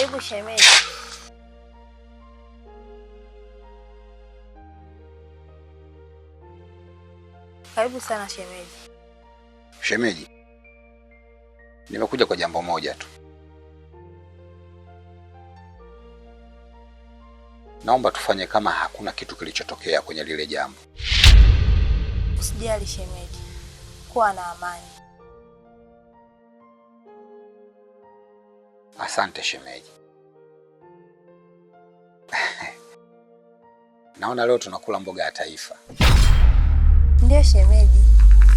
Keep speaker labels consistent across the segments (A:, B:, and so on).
A: Karibu shemeji. Karibu sana shemeji.
B: Shemeji, nimekuja kwa jambo moja tu. Naomba tufanye kama hakuna kitu kilichotokea kwenye lile jambo.
A: Usijali shemeji. Kuwa na amani.
B: Asante shemeji. Naona leo tunakula mboga ya taifa.
A: Ndio shemeji.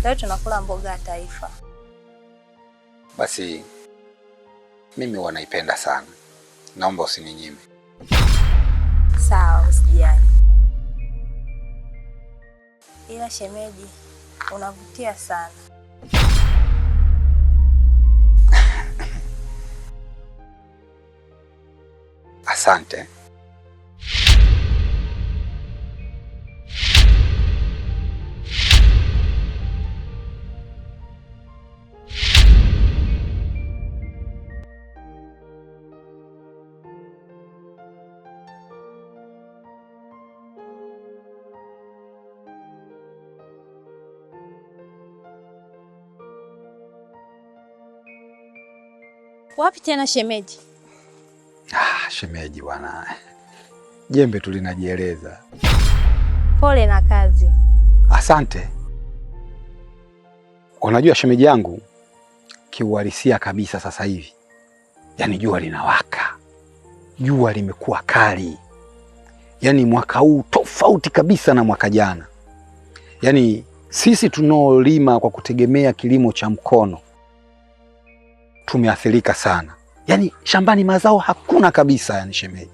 A: Leo tunakula mboga ya taifa.
B: Basi mimi wanaipenda sana. Naomba usininyime.
A: Sawa, usijali. Ila shemeji, unavutia sana.
B: Asante.
A: Wapi tena shemeji?
B: Shemeji bwana. Jembe tu linajieleza.
A: Pole na kazi.
B: Asante. Unajua shemeji yangu, kiuhalisia kabisa sasa hivi, yaani jua linawaka. Jua limekuwa kali. Yaani mwaka huu tofauti kabisa na mwaka jana. Yaani sisi tunaolima kwa kutegemea kilimo cha mkono tumeathirika sana. Yaani shambani mazao hakuna kabisa yani shemeji.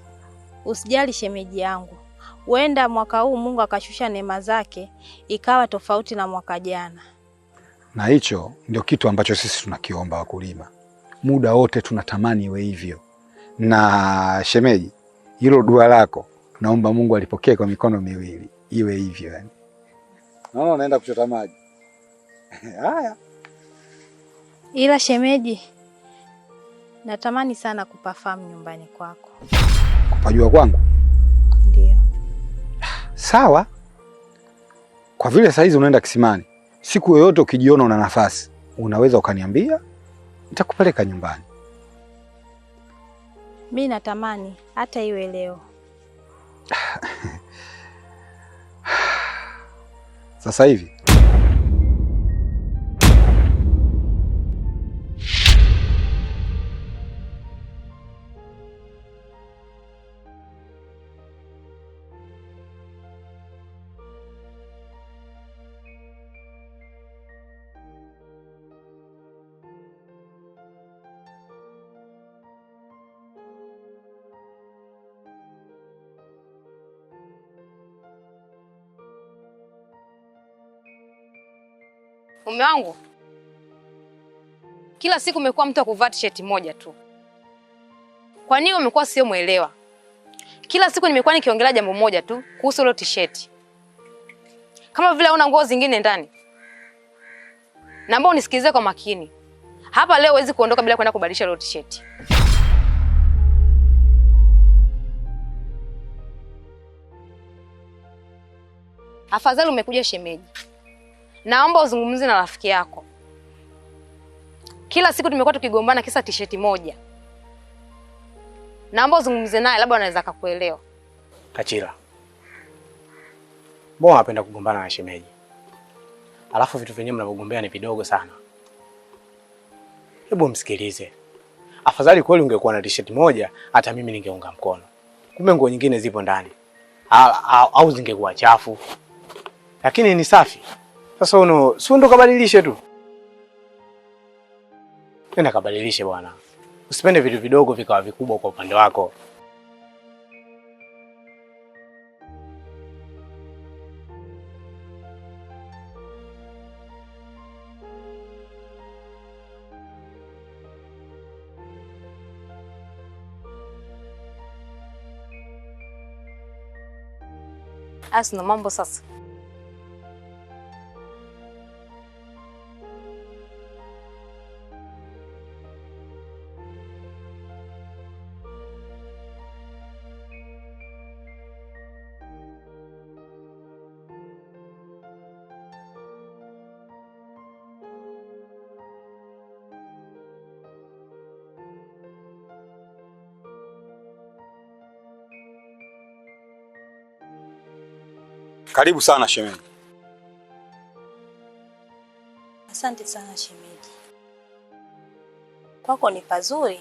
A: Usijali shemeji yangu. Huenda mwaka huu Mungu akashusha neema zake ikawa tofauti na mwaka jana.
B: Na hicho ndio kitu ambacho sisi tunakiomba wakulima. Muda wote tunatamani iwe hivyo. Na shemeji, hilo dua lako naomba Mungu alipokee kwa mikono miwili. Iwe hivyo yani. Naona unaenda kuchota maji. Haya.
A: Ila shemeji, natamani sana kupafahamu nyumbani kwako.
B: Kupajua kwangu?
A: Ndio.
B: Sawa. Kwa vile saizi unaenda kisimani, siku yoyote ukijiona una nafasi, unaweza ukaniambia, nitakupeleka nyumbani.
A: Mimi natamani hata iwe leo.
B: Sasa hivi?
C: Mume wangu, kila siku umekuwa mtu wa kuvaa t-shirt moja tu. Kwa nini umekuwa sio muelewa? Kila siku nimekuwa nikiongelea jambo moja tu kuhusu ile t-shirt. Kama vile una nguo zingine ndani. Naomba unisikilize kwa makini. Hapa leo huwezi kuondoka bila kwenda kubadilisha ile t-shirt. Afadhali umekuja shemeji. Naomba uzungumze na rafiki yako. Kila siku tumekuwa tukigombana kisa t-shirt moja. Naomba uzungumze naye, labda anaweza kukuelewa.
D: Kachila, mbona unapenda kugombana na shemeji? Alafu vitu vyenyewe mnavyogombea ni vidogo sana. Hebu msikilize. Afadhali kweli ungekuwa na t-shirt moja, hata mimi ningeunga mkono. Kumbe nguo nyingine zipo ndani. Au zingekuwa chafu. Lakini ni safi. Sasa si ndo kabadilishe tu. Nenda kabadilishe bwana. Usipende vitu vidogo vikawa vikubwa kwa upande wako.
C: Asina mambo sasa.
B: Karibu sana shemeji.
A: Asante sana shemeji. Kwako ni pazuri.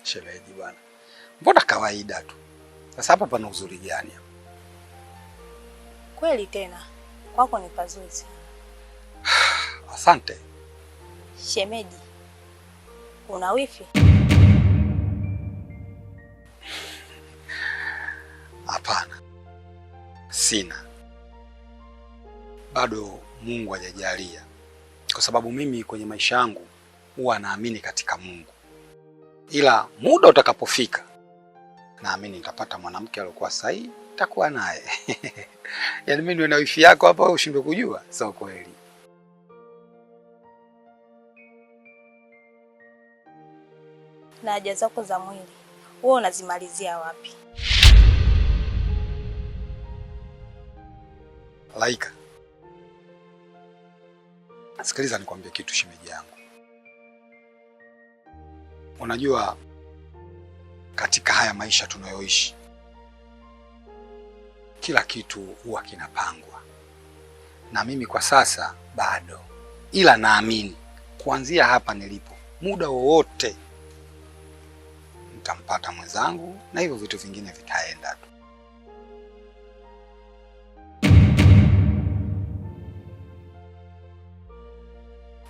B: Shemeji bwana, mbona kawaida tu. Sasa hapa pana uzuri gani?
A: Kweli tena, kwako ni pazuri sana.
B: Asante.
A: Shemeji, una wifi?
B: Hapana, sina. Bado Mungu hajajalia, kwa sababu mimi kwenye maisha yangu huwa naamini katika Mungu, ila muda utakapofika naamini nitapata mwanamke aliyokuwa sahihi, nitakuwa naye. Yaani mimi ndio na wifi yako hapa, wewe ushindwe kujua? Sio kweli.
A: Na haja zako za mwili wewe unazimalizia wapi?
B: Laika, sikiliza nikwambie kitu shemeji yangu. Unajua katika haya maisha tunayoishi, kila kitu huwa kinapangwa. Na mimi kwa sasa bado, ila naamini kuanzia hapa nilipo, muda wowote nitampata mwenzangu na hivyo vitu vingine vitaenda tu.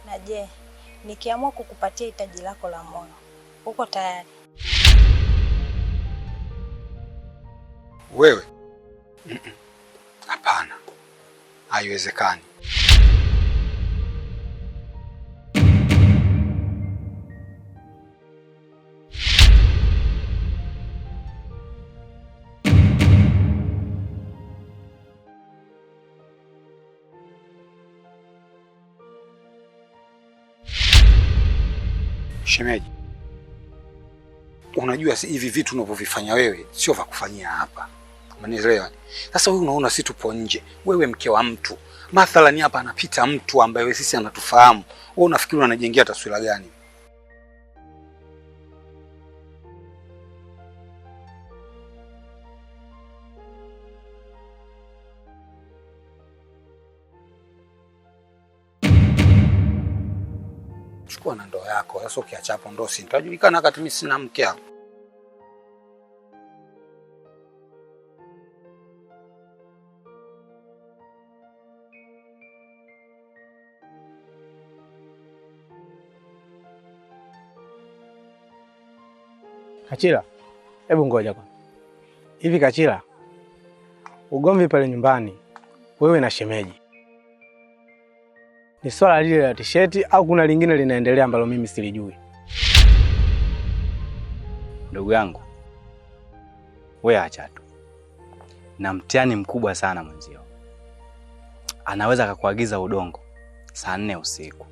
A: Na je, nikiamua kukupatia hitaji lako la moyo, uko tayari?
B: Wewe? Hapana. Haiwezekani. Shemeji, unajua hivi vitu unavyovifanya wewe sio vya kufanyia hapa. Umenielewa? Sasa wewe unaona sisi tupo nje, wewe mke wa mtu. Mathalani hapa anapita mtu ambaye sisi anatufahamu. Wewe unafikiri unajengea taswira gani? Chukua na ndoo yako. Sasa ukiacha hapo ndoo si nitajulikana wakati mimi sina mke hapo.
D: Kachila, hebu ngoja kwa. Hivi Kachila, ugomvi pale nyumbani wewe na shemeji, ni swala lile la tisheti au kuna lingine linaendelea ambalo mimi silijui?
E: Ndugu yangu, wewe acha tu. Na mtihani mkubwa sana mwenzio. Anaweza akakuagiza udongo saa 4 usiku.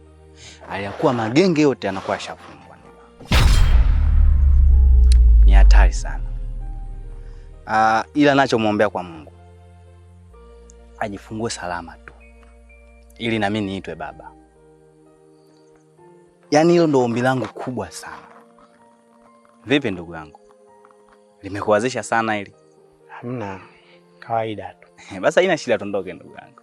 E: Aliyakuwa magenge yote anakuwa shafungwa. Ni hatari sana. Ila nachomwombea kwa Mungu, ajifungue salama tu, ili na mimi niitwe baba. Yaani hilo ndo ombi langu kubwa sana. Vipi ndugu yangu? Limekuwazisha sana hili?
D: Hamna, kawaida tu.
E: Basi haina shida, tondoke ndugu yangu.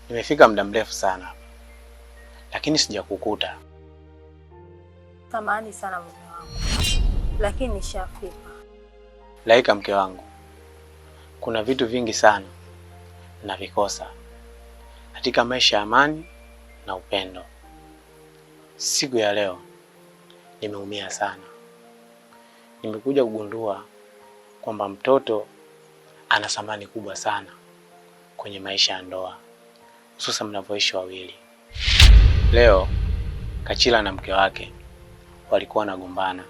D: Nimefika muda mrefu sana lakini sijakukuta.
A: Samahani sana mume wangu, lakini nishafika.
D: Laika, mke wangu, kuna vitu vingi sana navikosa katika maisha ya amani na upendo. Siku ya leo nimeumia sana. Nimekuja kugundua kwamba mtoto ana thamani kubwa sana kwenye maisha ya ndoa, hususan mnavyoishi wawili. Leo Kachila na mke wake walikuwa wanagombana,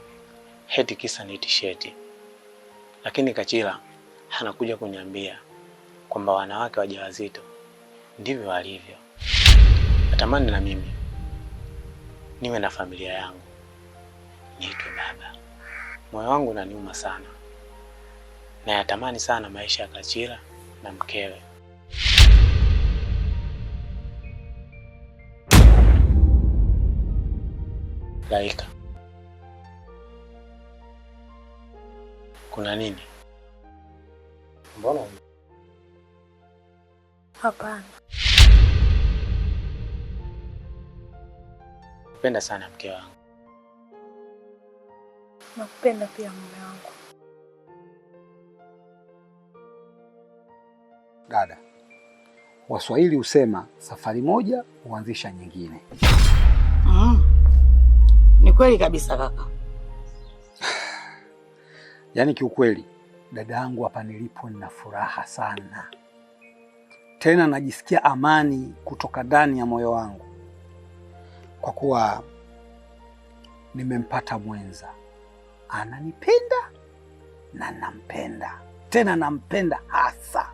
D: heti kisa ni tisheti. Lakini Kachila anakuja kuniambia kwamba wanawake wajawazito ndivyo walivyo. Natamani na mimi niwe na familia yangu, niitwe baba. Moyo wangu unaniuma sana, na yatamani sana maisha ya Kachila na mkewe. Laika, kuna nini? Mbona?
A: Hapana.
D: Napenda sana mke wangu.
A: Nakupenda pia mume wangu.
B: Dada, Waswahili husema safari moja huanzisha nyingine.
F: Ni kweli kabisa kaka.
B: Yaani kiukweli dada yangu, hapa nilipo nina furaha sana, tena najisikia amani kutoka ndani ya moyo wangu, kwa kuwa nimempata mwenza ananipenda na nampenda, tena nampenda hasa.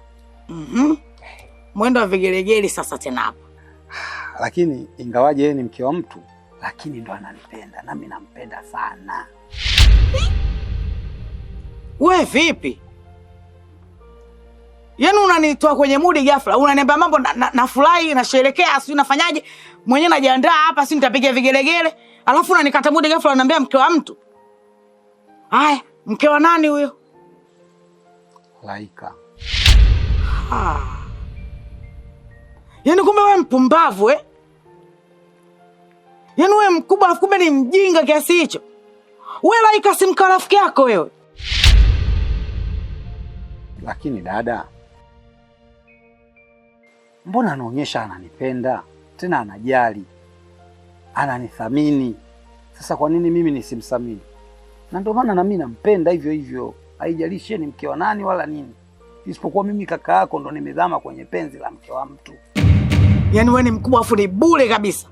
F: Mwendo wa vigelegele sasa tena hapa.
B: Lakini ingawaje yeye ni mke wa mtu, lakini ndo ananipenda nami nampenda sana.
F: We vipi? Yaani unanitoa kwenye mudi ghafla, unaniambia mambo nafurahi, nasherehekea, sio nafanyaje? Mwenyewe najiandaa hapa, si nitapiga vigelegele, alafu unanikata mudi ghafla unaniambia mke wa mtu. Haya, mke wa nani huyo?
B: Laika.
F: Yaani kumbe wewe mpumbavu eh? Yaani wewe mkubwa kumbe ni mjinga kiasi hicho. Wewe Laika si mke wa rafiki yako wewe.
B: Lakini dada, mbona anaonyesha ananipenda, tena anajali, ananithamini. Sasa kwa nini mimi nisimthamini? Na ndio maana na mimi nampenda hivyo hivyo, haijalishi ni mke wa nani wala nini. Isipokuwa mimi kaka yako ndo nimezama kwenye penzi la mke wa mtu.
F: Yaani wewe ni mkubwa afu ni bure kabisa.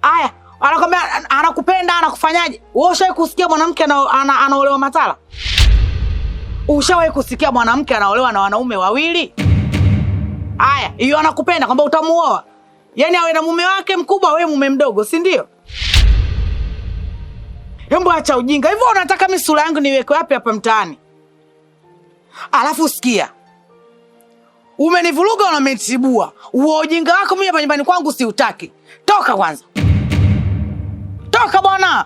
F: Aya, anakwambia anakupenda, anakufanyaje? Wewe ushawahi kusikia mwanamke anaolewa matala? Ushawahi kusikia mwanamke anaolewa na wanaume wawili? Aya, hiyo anakupenda kwamba utamuoa. Yaani awe na mume wake mkubwa, wewe mume mdogo, si ndio? Hebu acha ujinga. Hivyo unataka mimi sura yangu niweke wapi hapa mtaani? Alafu sikia. Umenivuruga na umenitibua. Uo ujinga wako mimi hapa nyumbani kwangu siutaki. Toka kwanza. Toka bwana.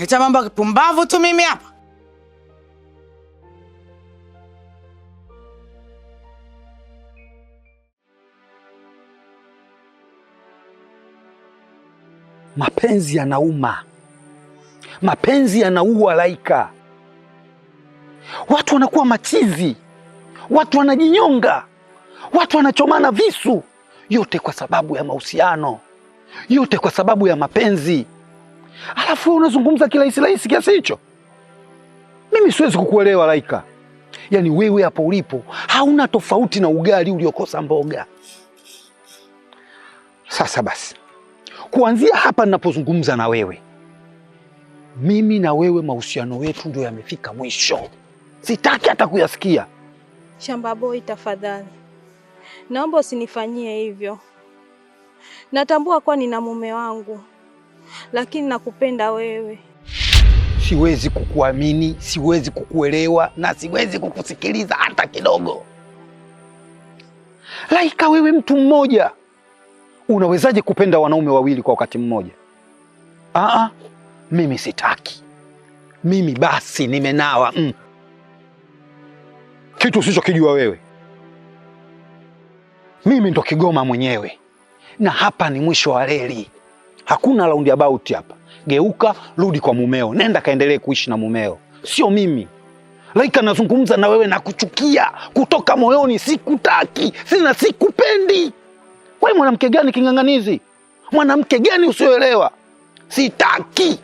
F: Acha mambo ya kipumbavu tu mimi hapa.
B: Mapenzi yanauma. Mapenzi yanaua Laika. Watu wanakuwa machizi. Watu wanajinyonga. Watu wanachomana visu. Yote kwa sababu ya mahusiano. Yote kwa sababu ya mapenzi. Alafu wewe unazungumza kirahisi kiasi hicho? Mimi siwezi kukuelewa Laika. Yaani wewe hapo ulipo hauna tofauti na ugali uliokosa mboga. Sasa basi, kuanzia hapa ninapozungumza na wewe, mimi na wewe mahusiano yetu ndio yamefika mwisho. Sitaki hata kuyasikia.
A: Shamba boy, tafadhali naomba usinifanyie hivyo. Natambua kuwa nina mume wangu, lakini nakupenda wewe.
B: Siwezi kukuamini, siwezi kukuelewa na siwezi kukusikiliza hata kidogo. Laika, wewe mtu mmoja unawezaje kupenda wanaume wawili kwa wakati mmoja? Mimi sitaki. Mimi basi nimenawa. Kitu usichokijua wewe, mimi ndo Kigoma mwenyewe, na hapa ni mwisho wa reli. Hakuna roundabout hapa. Geuka, rudi kwa mumeo, nenda kaendelee kuishi na mumeo, sio mimi. Laika nazungumza na wewe na kuchukia kutoka moyoni, sikutaki, sikupendi. Wewe mwanamke gani king'ang'anizi? Mwanamke gani usioelewa? Sitaki.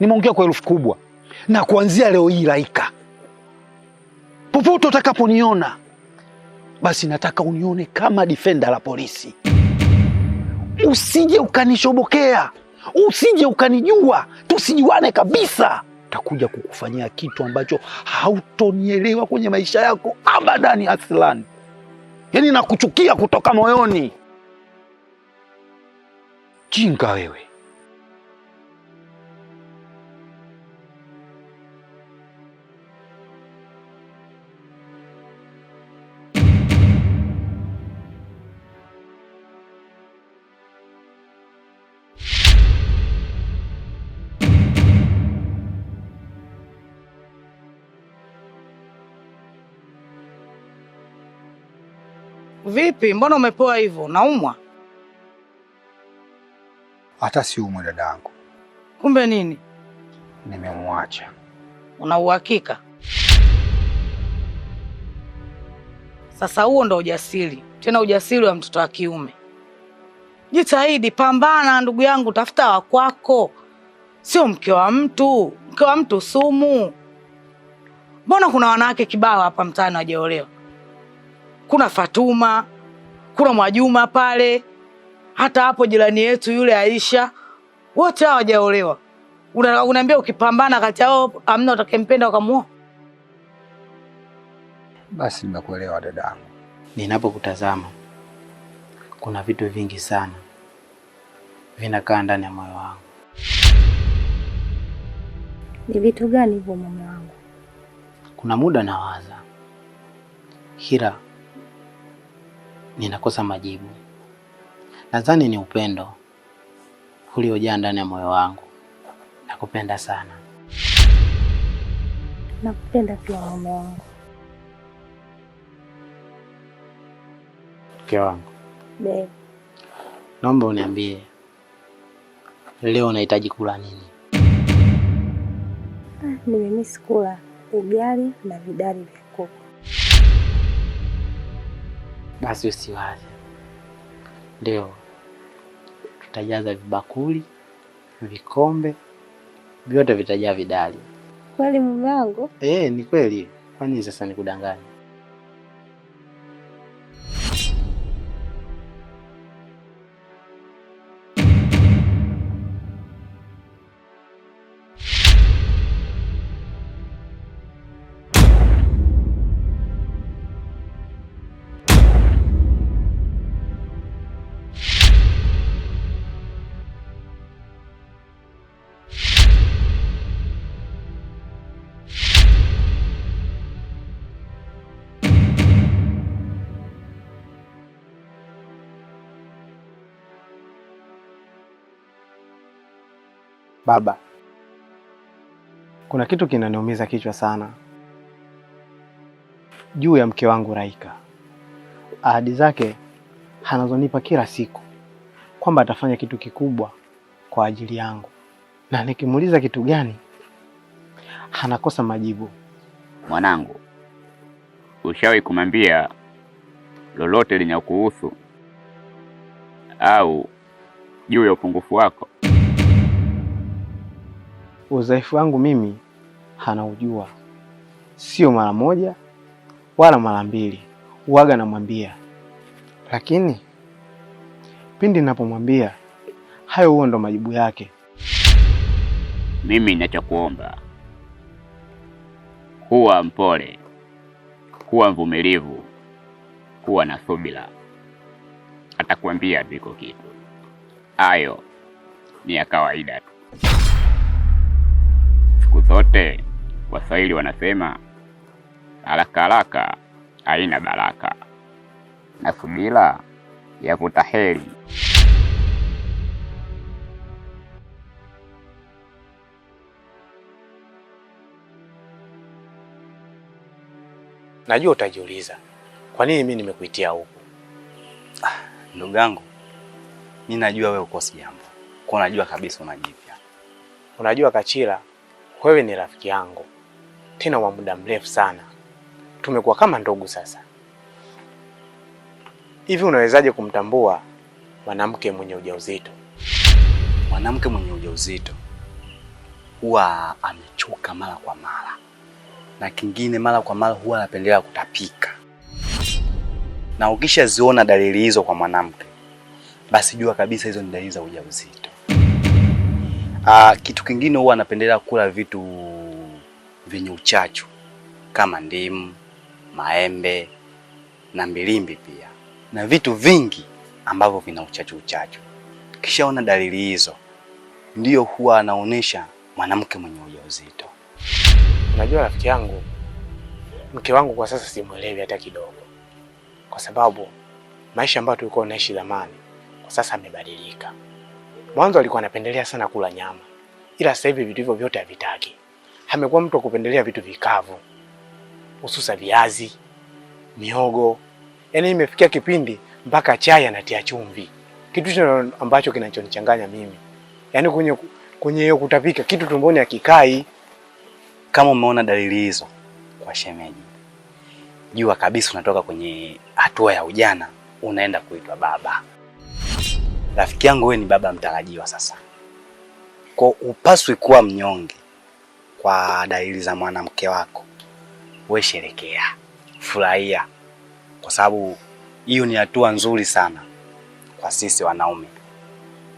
B: Nimeongea kwa herufi kubwa. Na kuanzia leo hii Laika, popote utakaponiona, basi nataka unione kama defender la polisi. Usije ukanishobokea, usije ukanijua, tusijuane kabisa. Takuja kukufanyia kitu ambacho hautonielewa kwenye maisha yako abadani Aslani. Yaani nakuchukia kutoka moyoni. Jinga wewe.
F: Vipi, mbona umepoa hivyo? Naumwa?
B: Hata siumwe dadangu.
F: Kumbe nini?
B: Nimemwacha.
F: Una uhakika? Sasa huo ndo ujasiri, tena ujasiri wa mtoto wa kiume. Jitahidi, pambana ndugu yangu, tafuta wa kwako, sio mke wa mtu. Mke wa mtu sumu. Mbona kuna wanawake kibao hapa mtaani wajaolewa? Kuna Fatuma, kuna Mwajuma pale, hata hapo jirani yetu yule Aisha, wote hao hawajaolewa. Unaambia ukipambana kati yao amna utakempenda ukamuoa?
B: Basi nimekuelewa dadangu.
D: Ninapokutazama kuna vitu vingi sana vinakaa ndani ya moyo wangu.
A: Ni vitu gani hivyo mume wangu?
D: Kuna muda nawaza, Hira, ninakosa majibu. Nadhani ni upendo uliojaa ndani ya moyo wangu. Nakupenda sana.
A: Nakupenda pia mume wangu.
D: Mke wangu.
A: Babe.
D: Naomba uniambie, leo unahitaji kula nini?
A: Nimemisi kula ugali na vidari vya kuku.
D: Basi usiwaze. Leo tutajaza vibakuli, vikombe, vyote vitajaa vidali.
A: Kweli mume wangu?
D: Ni kweli. Kwani sasa nikudanganya? Baba, kuna kitu kinaniumiza kichwa sana juu ya mke wangu Laika. Ahadi zake anazonipa kila siku kwamba atafanya kitu kikubwa kwa ajili yangu, na nikimuuliza kitu gani anakosa majibu.
G: Mwanangu, ushawahi kumwambia lolote linalokuhusu au juu ya upungufu wako?
D: Udhaifu wangu mimi anaujua, sio mara moja wala mara mbili, huaga namwambia. Lakini pindi ninapomwambia hayo, huo ndo majibu yake.
G: Mimi ninachokuomba, kuwa mpole, kuwa mvumilivu, kuwa na subira. Atakwambia viko kitu, hayo ni ya kawaida tu. Siku zote Waswahili wanasema haraka haraka haina baraka, na subira yavuta heri.
D: Najua utajiuliza kwa nini mimi nimekuitia huku.
E: Ndugu yangu, mimi najua wewe ukosi jambo. Kwa najua kabisa unajipya.
D: Unajua Kachila, wewe ni rafiki yangu. Tena wa muda mrefu sana. Tumekuwa kama ndugu sasa. Hivi unawezaje kumtambua mwanamke mwenye ujauzito?
E: Mwanamke mwenye ujauzito huwa amechoka mara kwa mara. Na kingine mara kwa mara huwa anapendelea kutapika. Na ukishaziona dalili hizo kwa mwanamke, basi jua kabisa hizo ni dalili za ujauzito. Kitu kingine huwa anapendelea kula vitu vyenye uchachu kama ndimu, maembe na mbilimbi pia. Na vitu vingi ambavyo vina uchachu. Kishaona dalili hizo, ndiyo huwa anaonesha mwanamke mwenye ujauzito.
D: Unajua rafiki yangu, mke wangu kwa sasa simuelewi hata kidogo. Kwa sababu maisha ambayo tulikuwa tunaishi zamani kwa sasa amebadilika. Mwanzo alikuwa anapendelea sana kula nyama. Ila sasa hivi vitu hivyo vyote havitaki. Amekuwa mtu kupendelea vitu vikavu. Hususa viazi, mihogo. Yaani imefikia kipindi mpaka chai anatia chumvi. Kitu ambacho kinachonichanganya mimi. Yaani kwenye hiyo kutapika kitu tumboni hakikai.
E: Kama umeona dalili hizo kwa shemeji, jua kabisa unatoka kwenye hatua ya ujana, unaenda kuitwa baba. Rafiki yangu, wewe ni baba mtarajiwa sasa. Kwa upaswi kuwa mnyonge kwa dalili za mwanamke wako. Wewe sherekea, furahia, kwa sababu hiyo ni hatua nzuri sana kwa sisi wanaume,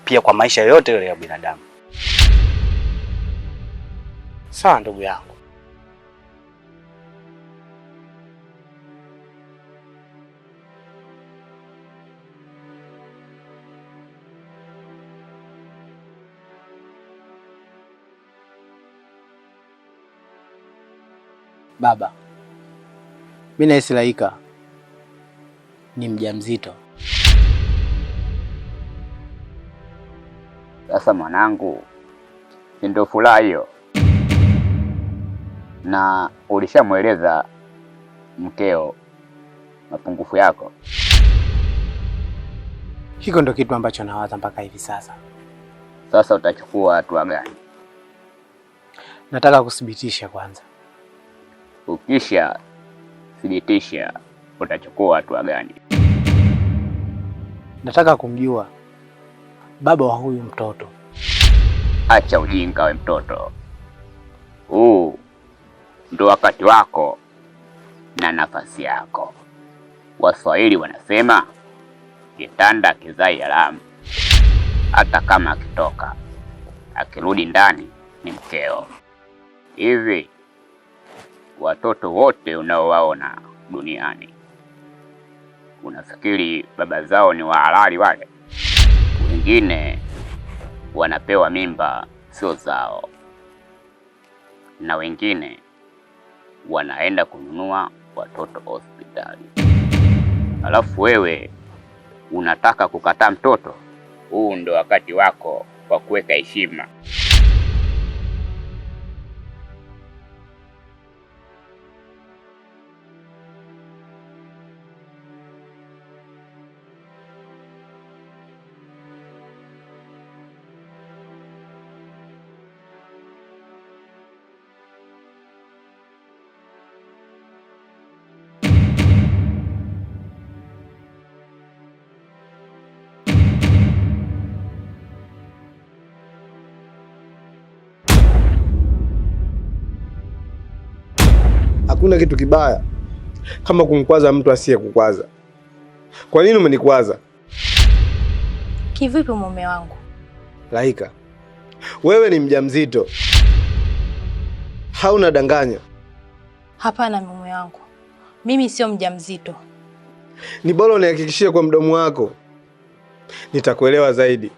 E: pia kwa maisha yote ya binadamu.
D: Sawa ndugu yangu.
H: Baba, mimi nahisi Laika ni mjamzito.
G: Sasa mwanangu, si ndio furaha hiyo? Na ulishamweleza mkeo mapungufu yako?
D: Hiko ndo kitu ambacho nawaza mpaka hivi sasa.
G: Sasa utachukua hatua gani?
D: Nataka kuthibitisha kwanza.
G: Ukisha thibitisha utachukua hatua gani?
D: Nataka kumjua baba wa huyu mtoto.
G: Acha ujinga we mtoto. Huu ndo wakati wako na nafasi yako. Waswahili wanasema kitanda kizai alamu. Hata kama akitoka, akirudi ndani ni mkeo. Hivi watoto wote unaowaona duniani, unafikiri baba zao ni wahalali wale? Wengine wanapewa mimba sio zao, na wengine wanaenda kununua watoto hospitali. Alafu wewe unataka kukataa mtoto? Huu ndo wakati wako wa kuweka heshima.
I: Hakuna kitu kibaya kama kumkwaza mtu asiyekukwaza. Kwa nini umenikwaza?
A: Kivipi mume wangu?
I: Laika, wewe ni mjamzito. Hauna danganya.
A: Hapana mume wangu, mimi sio mjamzito.
I: Ni bora unihakikishie kwa mdomo wako, nitakuelewa zaidi.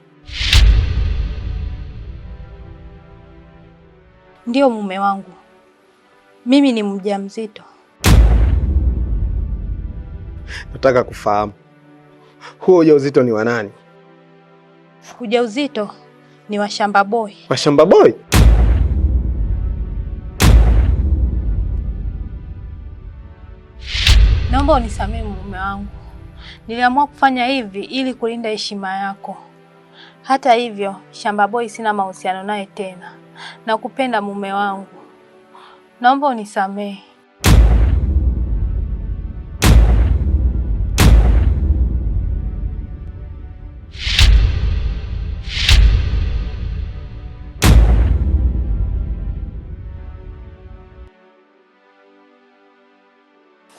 A: Ndio mume wangu, mimi ni mjamzito.
I: Nataka kufahamu, huo ujauzito ni wa nani?
A: Ujauzito ni wa Shamba Boy.
I: Wa Shamba Boy?
A: Naomba unisamehe mume wangu. Niliamua kufanya hivi ili kulinda heshima yako. Hata hivyo, Shamba Boy sina mahusiano naye tena. Nakupenda mume wangu. Naomba unisamehe.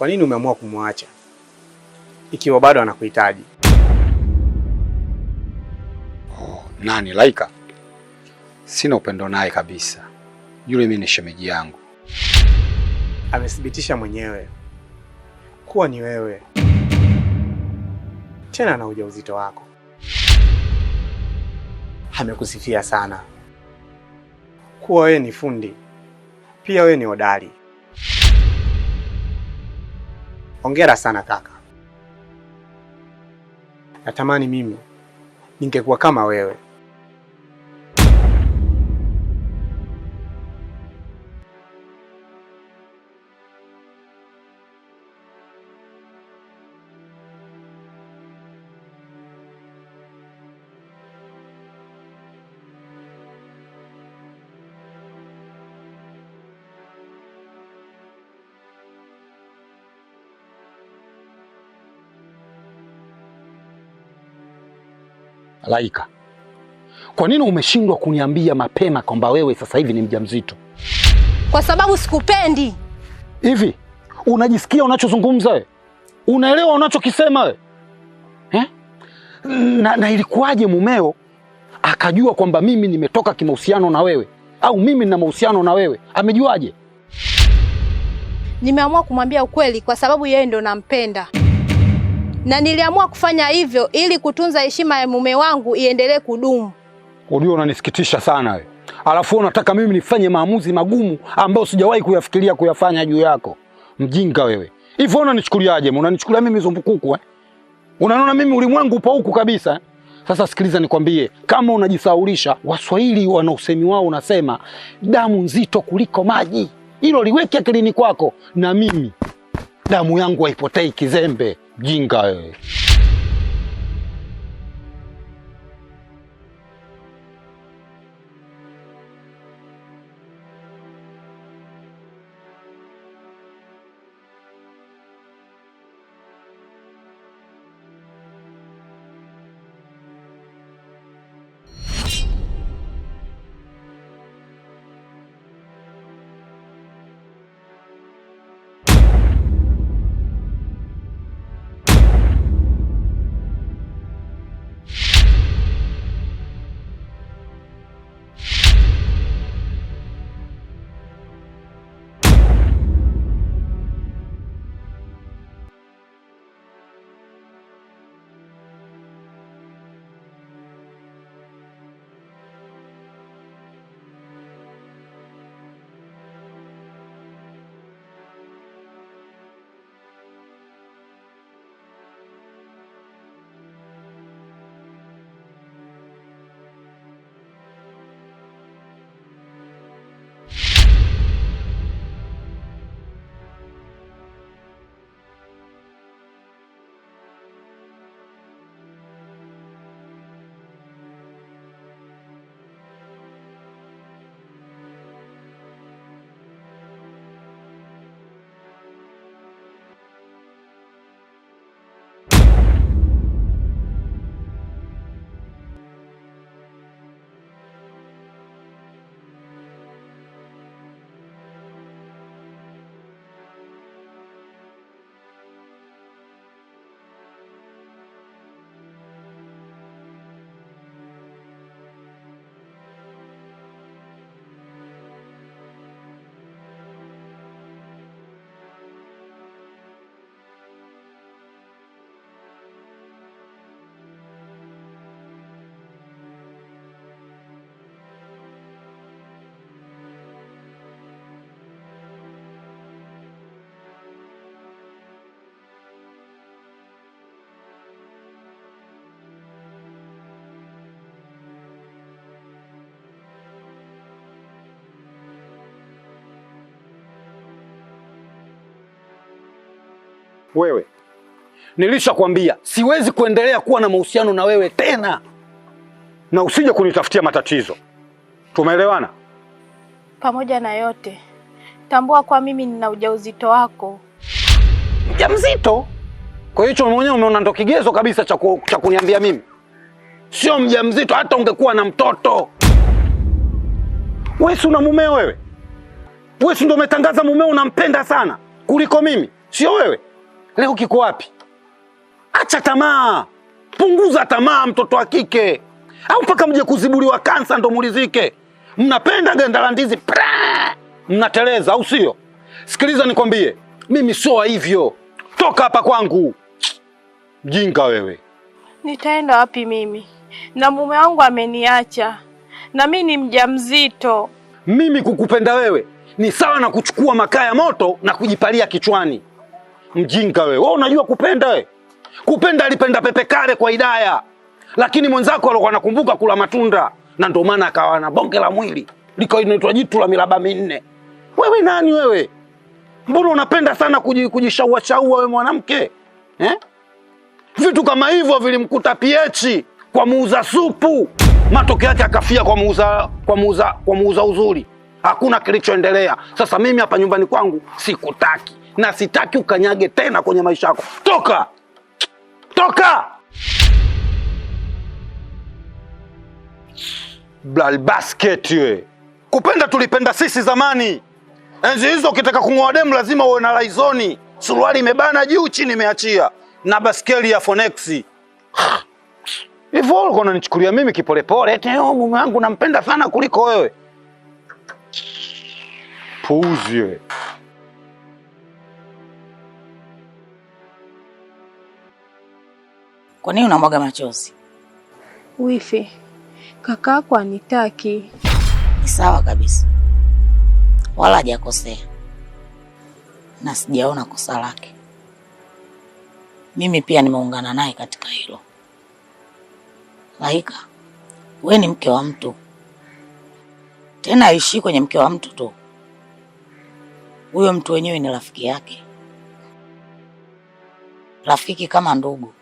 D: Kwa nini umeamua kumwacha ikiwa bado anakuhitaji?
B: Nani? Laika? Sina upendo naye kabisa. Yule mimi ni shemeji yangu.
D: Amethibitisha mwenyewe kuwa ni wewe, tena na ujauzito wako. Amekusifia sana kuwa wewe ni fundi, pia wewe ni hodari. Hongera sana kaka. Natamani mimi ningekuwa kama wewe.
B: Laika, kwa nini umeshindwa kuniambia mapema kwamba wewe sasa hivi ni mjamzito?
A: Kwa sababu sikupendi.
B: Hivi unajisikia unachozungumza wewe? Unaelewa unachokisema wewe? Na ilikuwaje mumeo akajua kwamba mimi nimetoka kimahusiano na wewe au mimi nina mahusiano na wewe? Amejuaje?
A: Nimeamua kumwambia ukweli kwa sababu yeye ndo nampenda. Na niliamua kufanya hivyo ili kutunza heshima ya mume wangu iendelee kudumu.
B: Unajua unanisikitisha sana wewe. Alafu unataka mimi nifanye maamuzi magumu ambayo sijawahi kuyafikiria kuyafanya juu yako. Mjinga wewe. Hivyo unanichukuliaje? Unanichukulia mimi zumbukuku Unaona mimi ulimwengu upo huku kabisa Sasa sikiliza nikwambie, kama unajisaulisha, Waswahili wana usemi wao unasema damu nzito kuliko maji. Hilo liweke akilini kwako, na mimi damu yangu haipotei kizembe. Jinga wewe. Wewe, nilishakwambia siwezi kuendelea kuwa na mahusiano na wewe tena, na usije kunitafutia matatizo. Tumeelewana?
A: Pamoja na yote, tambua kwa mimi nina ujauzito wako.
B: Mjamzito? Kwa hiyo mwenyewe umeona ndo kigezo kabisa cha kuniambia mimi sio mjamzito, hata ungekuwa na mtoto. Wewe si una mumeo wewe? Wewe si ndo umetangaza mumeo unampenda sana kuliko mimi, sio wewe? Leo kiko wapi? Acha tamaa. Punguza tamaa, mtoto wa kike. Au mpaka mje kuzibuliwa kansa ndo mulizike. Mnapenda ganda la ndizi, mnateleza, au sio? Sikiliza nikwambie, mimi sio hivyo. Toka hapa kwangu. Mjinga wewe.
A: Nitaenda wapi mimi? Na mume wangu ameniacha. Na mimi ni mjamzito.
B: Mimi kukupenda wewe ni sawa na kuchukua makaa ya moto na kujipalia kichwani. Mjinga wewe. Wewe unajua kupenda wewe? Kupenda alipenda Pepe Kale kwa Hidaya. Lakini mwenzako alikuwa anakumbuka kula matunda, na ndio maana akawa na bonge la mwili liko inaitwa jitu la miraba minne. Wewe nani wewe? Mbona unapenda sana kujishaua shaua wewe mwanamke? Vitu kama hivyo vilimkuta PH kwa muuza supu. Matokeo yake akafia kwa muuza uzuri. Hakuna kilichoendelea. Sasa mimi hapa nyumbani kwangu sikutaki, na sitaki ukanyage tena kwenye maisha yako. Toka! Toka! Blood basket we. Kupenda tulipenda sisi zamani. Enzi hizo ukitaka kung'oa demu lazima uwe na laizoni. Suruali imebana juu, chini imeachia. Na baskeli ya Fonex. Hivyo ulikuwa unanichukulia mimi kipolepole. Eti mume wangu nampenda sana kuliko wewe. Puuzi wewe.
F: Kwa nini unamwaga machozi?
A: Wifi, kakako anitaki.
F: Ni sawa kabisa. Wala hajakosea. Na sijaona kosa lake. Mimi pia nimeungana naye katika hilo. Laika, wewe ni mke wa mtu. Tena aishi kwenye mke wa mtu tu. Huyo mtu wenyewe ni rafiki yake. Rafiki kama ndugu.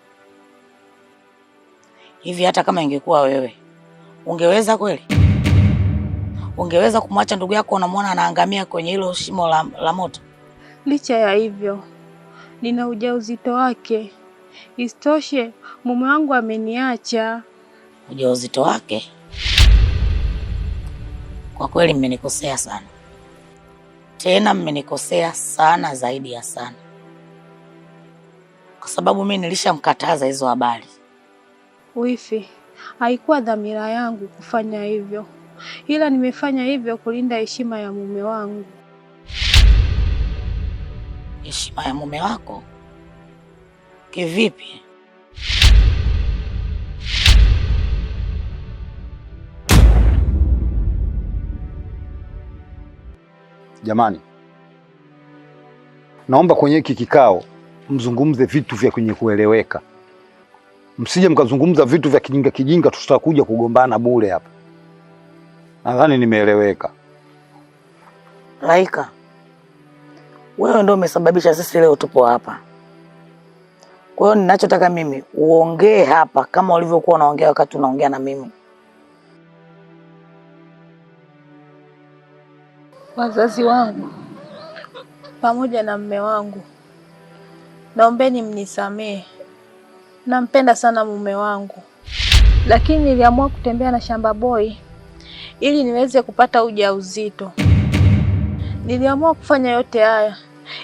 F: Hivi hata kama ingekuwa wewe, ungeweza kweli? Ungeweza kumwacha ndugu yako unamwona anaangamia kwenye hilo shimo la moto?
A: Licha ya hivyo, nina ujauzito wake. Isitoshe, mume wangu ameniacha.
F: Ujauzito wake? Kwa kweli mmenikosea sana. Tena mmenikosea sana zaidi ya sana. Kwa sababu mimi nilishamkataza hizo habari.
A: Wifi, haikuwa dhamira yangu kufanya hivyo. Ila nimefanya hivyo kulinda heshima ya mume wangu.
F: Heshima ya mume wako? Kivipi?
B: Jamani, naomba kwenye hiki kikao mzungumze vitu vya kwenye kueleweka. Msije mkazungumza vitu vya kijinga tutakuja kugombana bure hapa. Nadhani nimeeleweka.
F: Laika, wewe ndio umesababisha sisi leo tupo hapa. Kwa hiyo ninachotaka mimi uongee hapa kama ulivyokuwa unaongea wakati unaongea na mimi.
A: Wazazi wangu pamoja na mume wangu, naombeni mnisamehe. Nampenda sana mume wangu, lakini niliamua kutembea na Shamba Boy ili niweze kupata ujauzito. Niliamua kufanya yote haya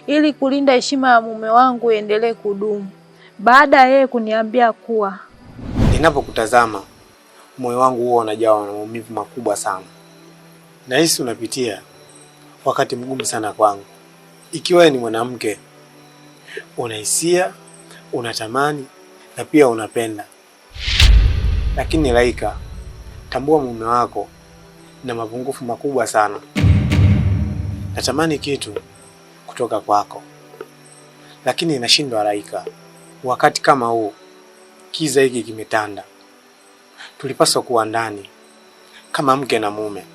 A: ili kulinda heshima ya mume wangu iendelee kudumu. Baada ya yeye kuniambia kuwa,
D: ninapokutazama moyo wangu huwa unajawa na maumivu makubwa sana. Nahisi unapitia wakati mgumu sana kwangu. Ikiwa ni mwanamke, unahisia, unatamani na pia unapenda. Lakini Laika, tambua mume wako na mapungufu makubwa sana. Natamani kitu kutoka kwako, lakini inashindwa Laika. Wakati kama huu, kiza hiki kimetanda. Tulipaswa kuwa ndani kama mke na mume.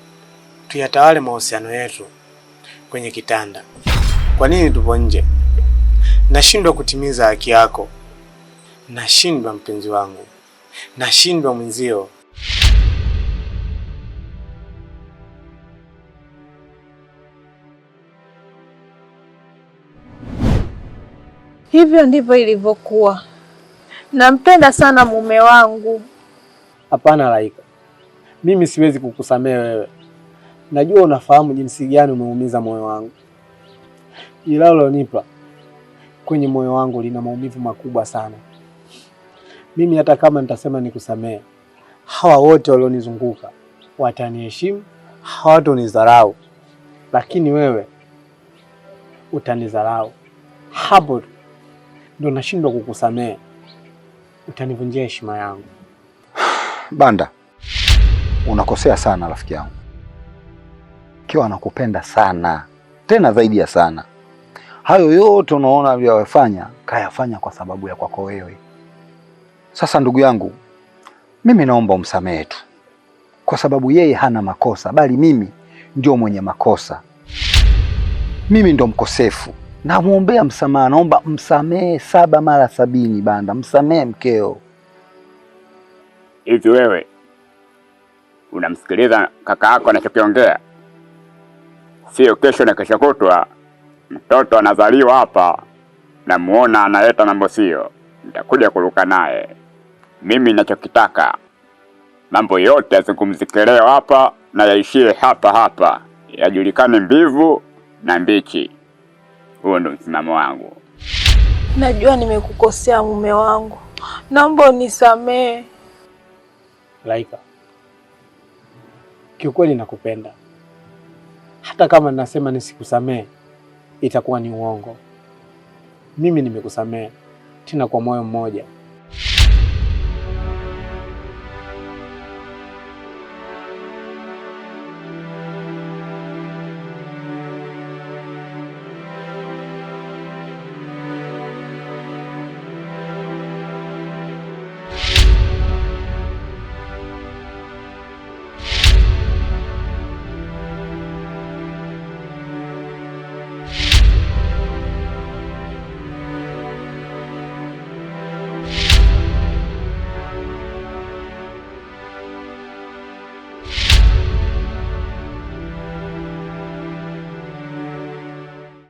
D: Tuyatawale mahusiano yetu kwenye kitanda. Kwa nini tupo nje? nashindwa kutimiza haki yako. Nashindwa mpenzi wangu, nashindwa mwenzio.
A: Hivyo ndivyo ilivyokuwa. Nampenda sana mume wangu.
H: Hapana Laika, mimi siwezi kukusamehe wewe. Najua unafahamu jinsi gani umeumiza moyo wangu. Ila ulonipa kwenye moyo wangu lina maumivu makubwa sana. Mimi hata kama nitasema nikusamehe, hawa wote walionizunguka wataniheshimu, hawatonidharau. Lakini wewe utanidharau. Hapo ndio nashindwa kukusamehe. Utanivunjia heshima yangu.
B: Banda, unakosea sana rafiki yangu. Kiwa anakupenda sana, tena zaidi ya sana. Hayo yote unaona aliyofanya, kayafanya kwa sababu ya kwako wewe. Sasa ndugu yangu, mimi naomba umsamehe tu. Kwa sababu yeye hana makosa, bali mimi ndio mwenye makosa. Mimi ndo mkosefu. Namuombea msamaha, naomba msamehe 7 mara 70 Banda, msamehe mkeo.
G: Hivi wewe unamsikiliza kaka yako anachokiongea? Sio kesho na kesho kutwa mtoto anazaliwa hapa, namuona analeta mambo sio, nitakuja kuruka naye. Mimi ninachokitaka mambo yote yazungumzike leo hapa na yaishie hapa hapa, yajulikane mbivu na mbichi. Huo ndo msimamo wangu.
A: Najua nimekukosea mume wangu, naomba unisamehe.
H: Laika, kiukweli nakupenda. Hata kama nasema nisikusamehe, itakuwa ni uongo. Mimi nimekusamehe, tena kwa moyo mmoja.